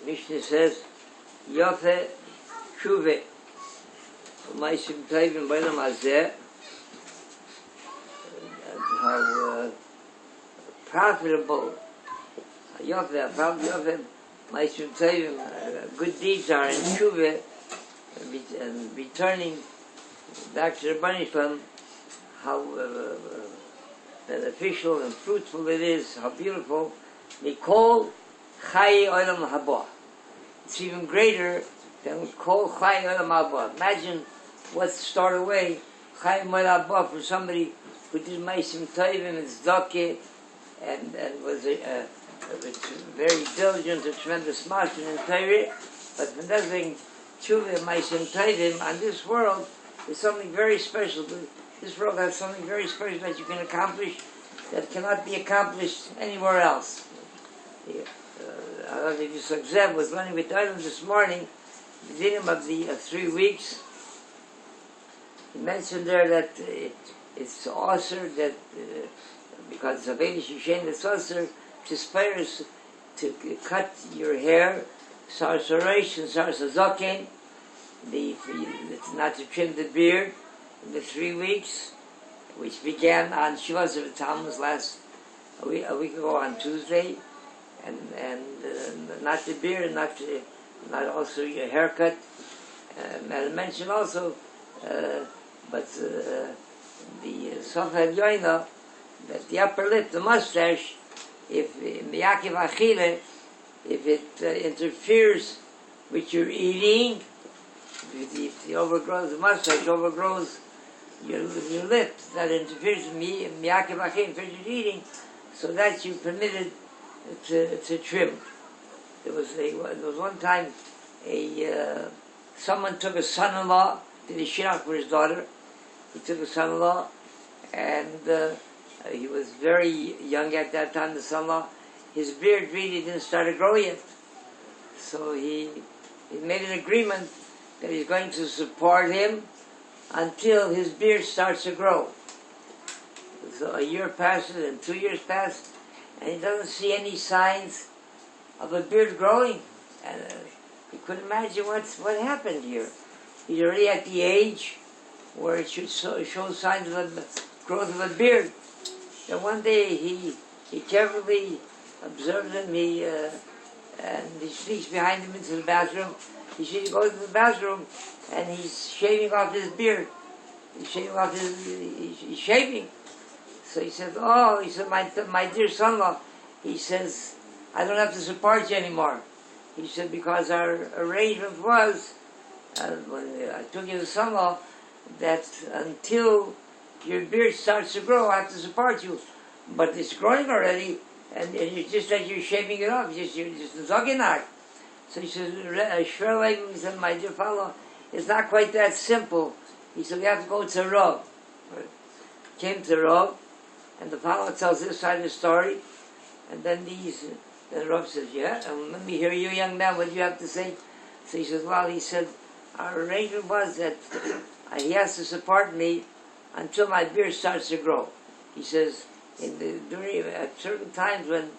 Mishnah says, Yofe Shuve, Maisim Tevim B'Olam Hazeh, how profitable, Yofe, Maisim Tevim, good deeds are in Shuve, and returning back to the bunny from how beneficial and fruitful it is, how beautiful. Mikol Chai Olam Haba. It's even greater than Kol Chai Olam Haba. Imagine what's stored away Chai Olam Haba for somebody who did Maisim Tovim and Tzedakah and was very diligent, a tremendous master in Torah. But from that thing, Tshuva Maisim Tovim on this world is something very special. This world has something very special that you can accomplish that cannot be accomplished anywhere else. I'll give you some examples. Learning with Adam this morning, beginning of the 3 weeks, he mentioned there that it's also that because of Avos Yishen, it's also to spare us to cut your hair, sarsaresh and sarsazokin, not to trim the beard in the 3 weeks, which began on Shivas of Tammuz a week ago on Tuesday, and not the beard, not also your haircut. And I mentioned also, but the Sofad Yoina, that the upper lip, the mustache, if Miyakiv Achile, if it interferes with your eating, if it overgrows, the mustache overgrows your lip, that interferes with Miyakiv Achile, interferes with your eating, so that you permitted to trim. There was one time someone took a son-in-law, did a shidduch for his daughter. He took a son-in-law, and he was very young at that time, the son-in-law. His beard really didn't start to grow yet. So he made an agreement that he's going to support him until his beard starts to grow. So a year passes and 2 years pass, and he doesn't see any signs of a beard growing. And he couldn't imagine what happened here. He's already at the age where it should show signs of the growth of a beard. And one day he carefully observed him, and he sneaks behind him into the bathroom. He goes to the bathroom, and he's shaving off his beard. He's shaving. So he says, my dear son-in-law, he says, I don't have to support you anymore. He said, because our arrangement was, when I took you to son-in-law, that until your beard starts to grow, I have to support you. But it's growing already, and it's just that you're shaving it off. You're just zoginak. So he says, he said, my dear fellow, it's not quite that simple. He said, we have to go to Rav. Came to Rav, and the fellow tells this side of the story, and then the Rav says, yeah, and let me hear you, young man, what do you have to say? So he says, well, he said, our arrangement was that he has to support me until my beard starts to grow. He says, at certain times when,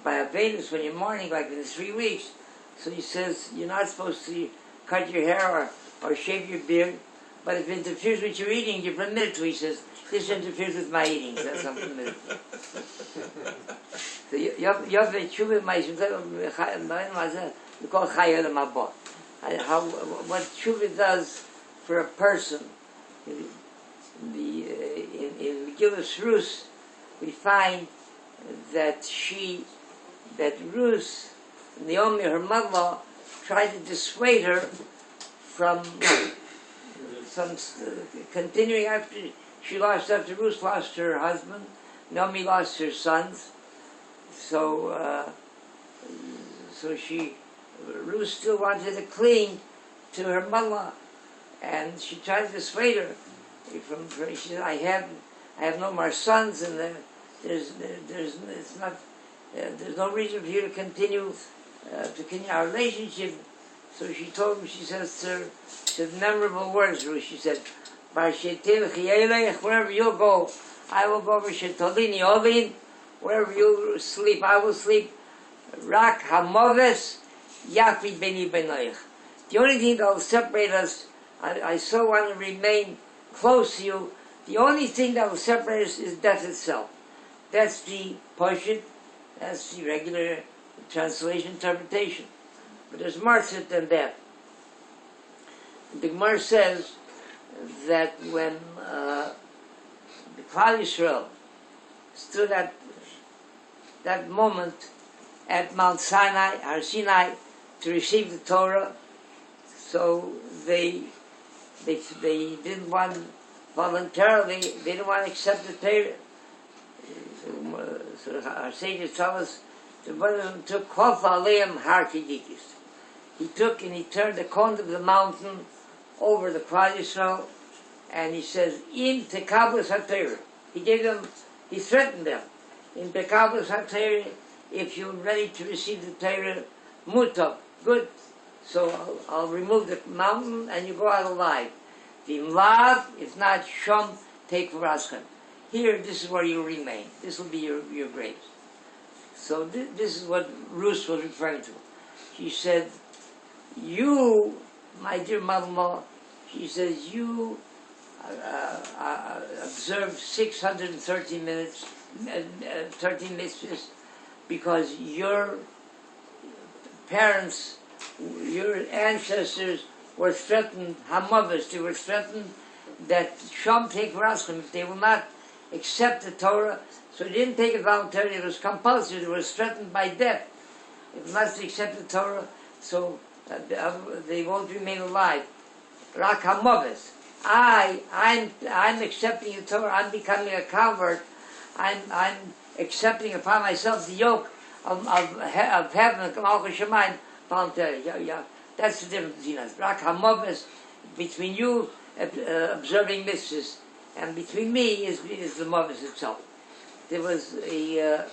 by Avos, when you're mourning, like in the 3 weeks, so he says, you're not supposed to cut your hair or shave your beard, but if it interferes with your eating, you're permitted to. He says, this interferes with my eating, that's not permitted. So Yove Tshuva Maisim we call Chai Olam Haba. What Tshuva does for a person, in Megillas Ruth, we find that Ruth, Naomi, her mother, tried to dissuade her from continuing after Ruth lost her husband, Naomi lost her sons. So Ruth still wanted to cling to her mother, and she tried to dissuade her. She said, I have no more sons, and there's no reason for you to continue our relationship. So she told him, she says memorable words, Ruth. She said, wherever you go, I will go. Wherever you sleep, I will sleep. Rak hamoves Yafid Beni Benoich. The only thing that will separate us, I so want to remain close to you. The only thing that will separate us is death itself. That's the Pashut, that's the regular translation interpretation. But there's more to it than that. The Gemara says that when the Klal Yisrael stood at that moment at Mount Sinai, Har Sinai, to receive the Torah, so they didn't want voluntarily, they didn't want to accept the Torah. So our sages tell us the Buddhism took Kofa Aleim Har Kidikis. He took and he turned the cone of the mountain over the Klal Yisrael, and he says, "In Tekablas HaTorah." He gave them, he threatened them. In Tekablas HaTorah, if you're ready to receive the Torah, Mutab, good. So I'll remove the mountain and you go out alive. Vimlav, if not Shom, take Varaschem. Here, this is where you remain. This will be your graves. So this is what Ruth was referring to. She said, you, my dear mother-in-law, she says, you observe 613 minutes, 13 mitzvahs, because your parents, your ancestors were threatened, Hamavas, they were threatened that Shom take Raschim, if they will not accept the Torah, so they didn't take it voluntarily, it was compulsory, they were threatened by death. If not to accept the Torah, so they won't remain alive. Rak Hamavas. I'm accepting the Torah, I'm becoming a convert, I'm accepting upon myself the yoke of heaven, Malchus Shemayim, voluntarily. Yeah. That's the difference between us. Rak Hamavas, between you observing mitzvahs, and between me is the Mavas itself. There was a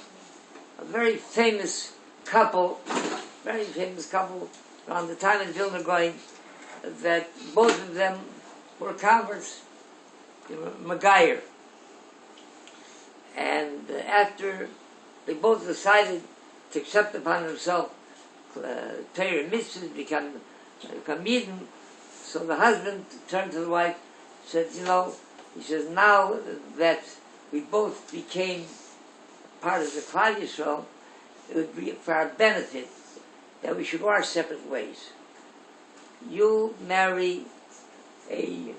very famous couple around the time in Vilna going, that both of them were converts. They were Magayer. And after they both decided to accept upon themselves Torah and mitzvahs, become Yidden, so the husband turned to the wife, said, he says, now that we both became part of the Klal Yisrael, it would be for our benefit that we should go our separate ways. You marry a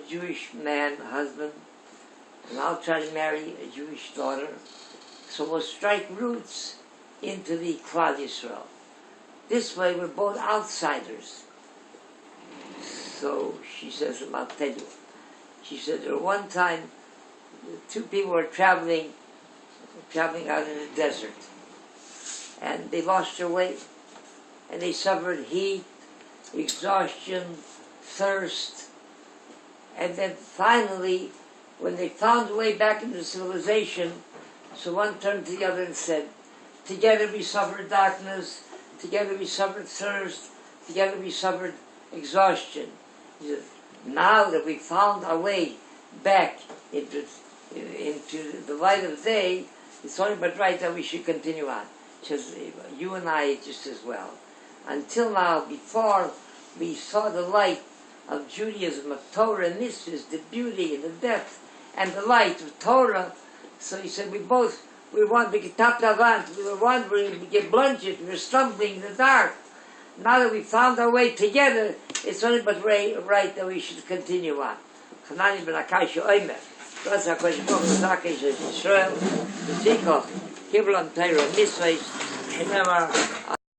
Jewish man, husband, and I'll try to marry a Jewish daughter. So we'll strike roots into the Klal Yisrael. This way we're both outsiders. So she says, I'll tell you. She said, there was one time, two people were traveling out in the desert. And they lost their way. And they suffered heat, exhaustion, thirst. And then finally, when they found a way back into civilization, so one turned to the other and said, together we suffered darkness, together we suffered thirst, together we suffered exhaustion. He said, now that we found our way back into the light of day, it's only but right that we should continue on. He says, you and I just as well. Until now, before we saw the light of Judaism, of Torah and mitzvahs, the beauty and the depth and the light of Torah, so he said, we want, we get tapped avant, we were wandering, we get blunted, we were stumbling in the dark. Now that we found our way together, it's only but right that we should continue on. Chanani ben Akash Oimer, Bless HaKadosh Baruch Hu Zakesh Yisrael, Tzikoch, Kiblan Torah Mitzvahs, Shememar,